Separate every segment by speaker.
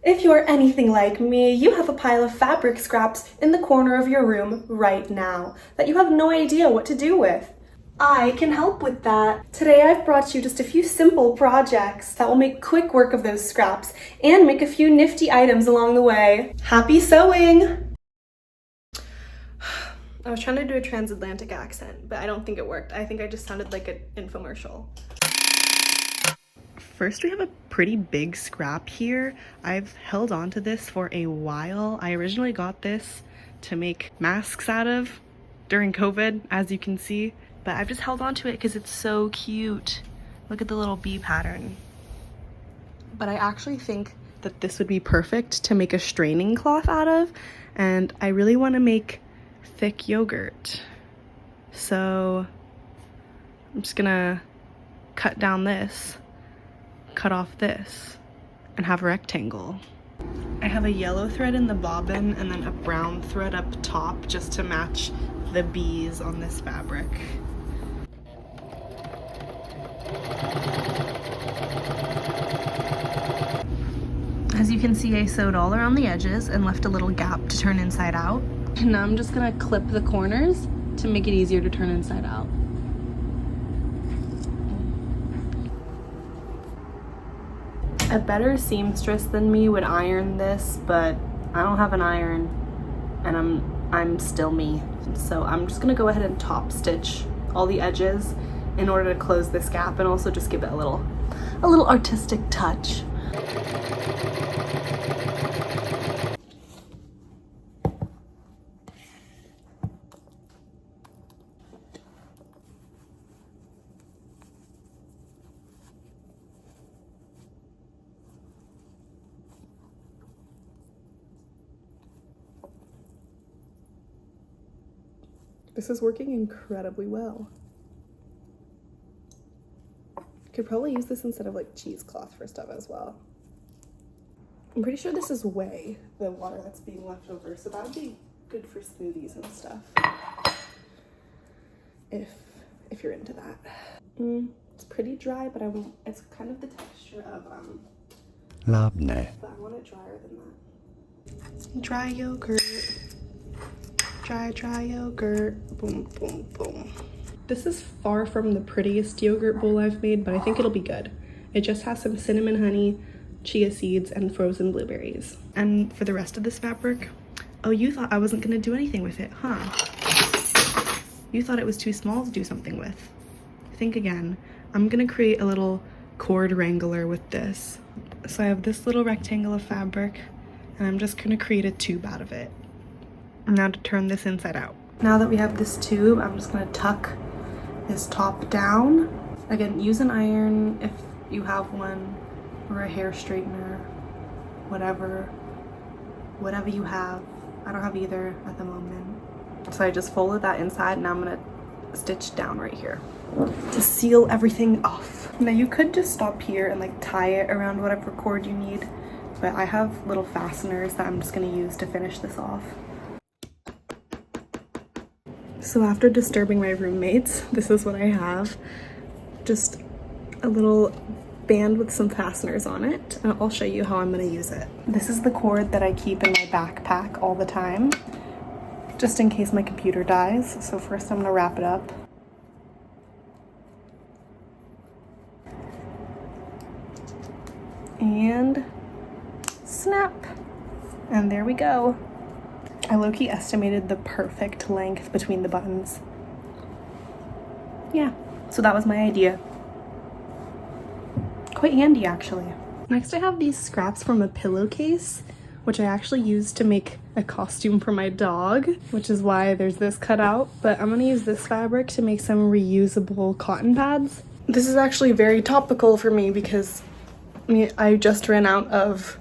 Speaker 1: If you're anything like me, you have a pile of fabric scraps in the corner of your room right now that you have no idea what to do with. I can help with that. Today I've brought you just a few simple projects that will make quick work of those scraps and make a few nifty items along the way. Happy sewing! I was trying to do a transatlantic accent, but I don't think it worked. I think I just sounded like an infomercial. First, we have a pretty big scrap here. I've held on to this for a while. I originally got this to make masks out of during COVID, as you can see, but I've just held on to it because it's so cute. Look at the little bee pattern. But I actually think that this would be perfect to make a straining cloth out of, and I really want to make thick yogurt. So I'm just gonna cut down this, cut off this, and have a rectangle. I have a yellow thread in the bobbin and then a brown thread up top just to match the bees on this fabric. As you can see, I sewed all around the edges and left a little gap to turn inside out. And now I'm just gonna clip the corners to make it easier to turn inside out. A better seamstress than me would iron this, but I don't have an iron and I'm still me. So I'm just gonna go ahead and top stitch all the edges in order to close this gap and also just give it a little artistic touch. This is working incredibly well. Could probably use this instead of like cheesecloth for stuff as well. I'm pretty sure this is whey, the water that's being left over, so that would be good for smoothies and stuff. If you're into that. It's pretty dry, but it's kind of the texture of
Speaker 2: labne.
Speaker 1: But I want it drier than that. Dry yogurt. Dry yogurt. Boom, boom, boom. This is far from the prettiest yogurt bowl I've made, but I think it'll be good. It just has some cinnamon honey, chia seeds, and frozen blueberries. And for the rest of this fabric, oh, you thought I wasn't gonna do anything with it, huh? You thought it was too small to do something with. Think again. I'm gonna create a little cord wrangler with this. So I have this little rectangle of fabric, and I'm just gonna create a tube out of it. Now to turn this inside out. Now that we have this tube, I'm just gonna tuck this top down. Again, use an iron if you have one, or a hair straightener, whatever you have. I don't have either at the moment. So I just folded that inside, and now I'm gonna stitch down right here to seal everything off. Now you could just stop here and like tie it around whatever cord you need, but I have little fasteners that I'm just gonna use to finish this off. So after disturbing my roommates, this is what I have. Just a little band with some fasteners on it, and I'll show you how I'm gonna use it. This is the cord that I keep in my backpack all the time, just in case my computer dies. So first I'm gonna wrap it up. And snap, and there we go. I low-key estimated the perfect length between the buttons. Yeah, so that was my idea. Quite handy, actually. Next I have these scraps from a pillowcase, which I actually used to make a costume for my dog, which is why there's this cut out, but I'm gonna use this fabric to make some reusable cotton pads. This is actually very topical for me because I just ran out of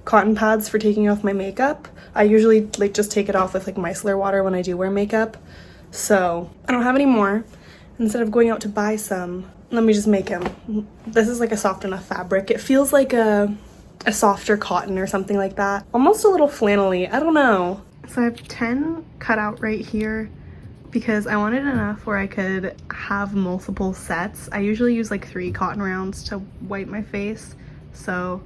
Speaker 1: cotton pads for taking off my makeup. I usually like just take it off with like micellar water when I do wear makeup, so I don't have any more. Instead of going out to buy some, let me just make them. This is like a soft enough fabric. It feels like a softer cotton or something like that. Almost a little flannel-y, I don't know. So I have 10 cut out right here because I wanted enough where I could have multiple sets. I usually use like 3 cotton rounds to wipe my face, so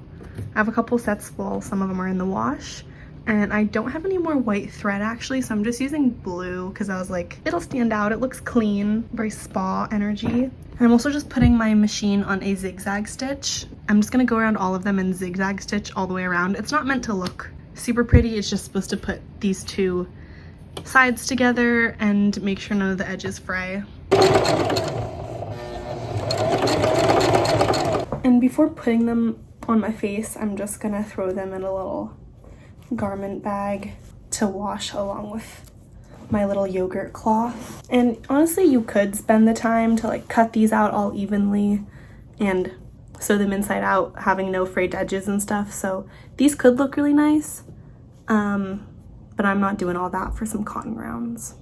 Speaker 1: I have a couple sets full, some of them are in the wash. And I don't have any more white thread actually, so I'm just using blue because I was like, it'll stand out, it looks clean, very spa energy. And I'm also just putting my machine on a zigzag stitch. I'm just gonna go around all of them and zigzag stitch all the way around. It's not meant to look super pretty, it's just supposed to put these two sides together and make sure none of the edges fray. And before putting them on my face, I'm just gonna throw them in a little garment bag to wash along with my little yogurt cloth. And honestly, you could spend the time to like cut these out all evenly and sew them inside out, having no frayed edges and stuff. So these could look really nice, but I'm not doing all that for some cotton rounds.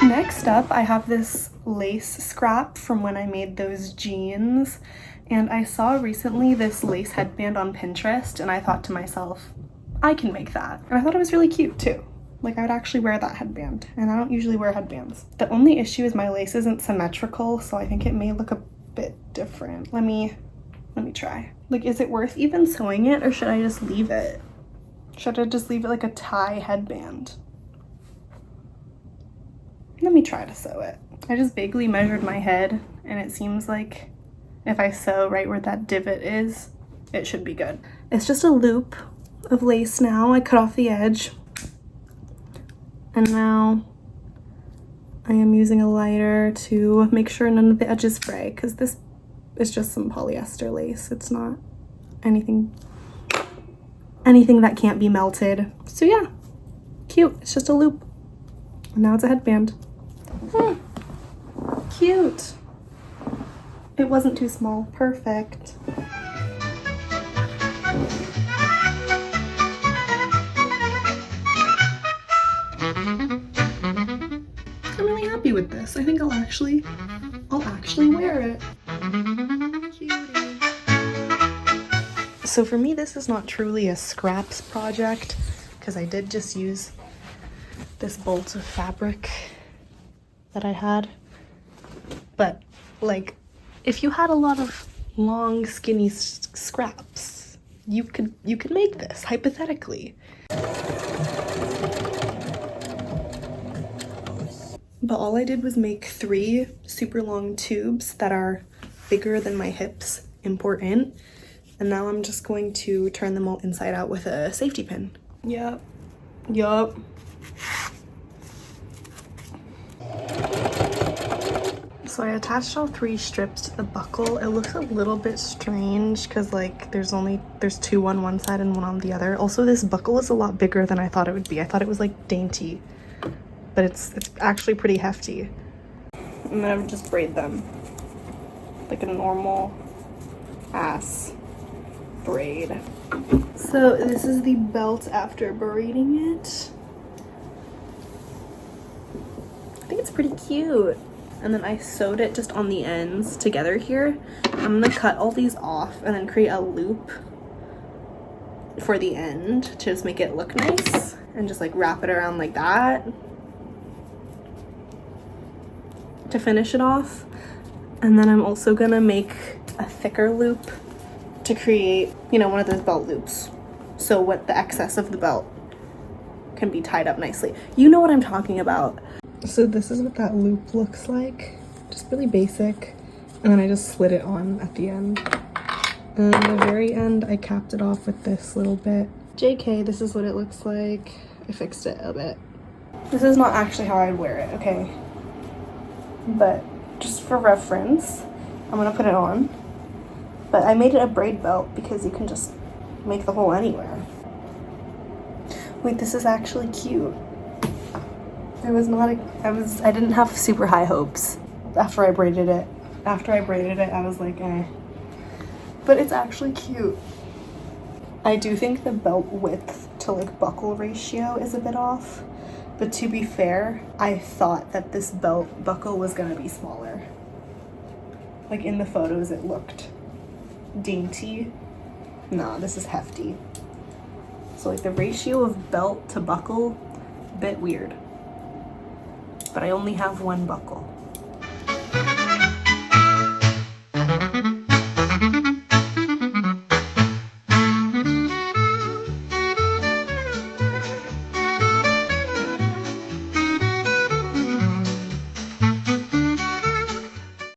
Speaker 1: Next up, I have this lace scrap from when I made those jeans, and I saw recently this lace headband on Pinterest, and I thought to myself, I can make that. And I thought it was really cute too. Like, I would actually wear that headband, and I don't usually wear headbands. The only issue is my lace isn't symmetrical, so I think it may look a bit different. Let me try. Like, is it worth even sewing it, or should I just leave it? Should I just leave it like a tie headband? Let me try to sew it. I just vaguely measured my head, and it seems like if I sew right where that divot is, it should be good. It's just a loop of lace now. I cut off the edge. And now I am using a lighter to make sure none of the edges fray, because this is just some polyester lace. It's not anything that can't be melted. So yeah, cute. It's just a loop. And now it's a headband. Cute. It wasn't too small. Perfect. I'm really happy with this. I think I'll actually wear it. Cutie. So for me, this is not truly a scraps project because I did just use this bolt of fabric that I had. But like, if you had a lot of long, skinny scraps, you could make this hypothetically. But all I did was make 3 super long tubes that are bigger than my hips import in. And now I'm just going to turn them all inside out with a safety pin. Yup. So I attached all 3 strips to the buckle. It looks a little bit strange because like there's 2 on one side and 1 on the other. Also, this buckle is a lot bigger than I thought it would be. I thought it was like dainty, but it's actually pretty hefty. And then I would just braid them like a normal ass braid. So this is the belt after braiding it. I think it's pretty cute. And then I sewed it just on the ends together here. I'm gonna cut all these off and then create a loop for the end to just make it look nice and just like wrap it around like that to finish it off. And then I'm also gonna make a thicker loop to create, you know, one of those belt loops. So what the excess of the belt can be tied up nicely. You know what I'm talking about. So this is what that loop looks like. Just really basic. And then I just slid it on at the end. And at the very end, I capped it off with this little bit. JK, this is what it looks like. I fixed it a bit. This is not actually how I'd wear it, okay? But just for reference, I'm gonna put it on. But I made it a braid belt because you can just make the hole anywhere. Wait, this is actually cute. I didn't have super high hopes after I braided it. After I braided it, I was like, eh. But it's actually cute. I do think the belt width to like buckle ratio is a bit off. But to be fair, I thought that this belt buckle was gonna be smaller. Like in the photos, it looked dainty. No, this is hefty. So like the ratio of belt to buckle, a bit weird. But I only have one buckle.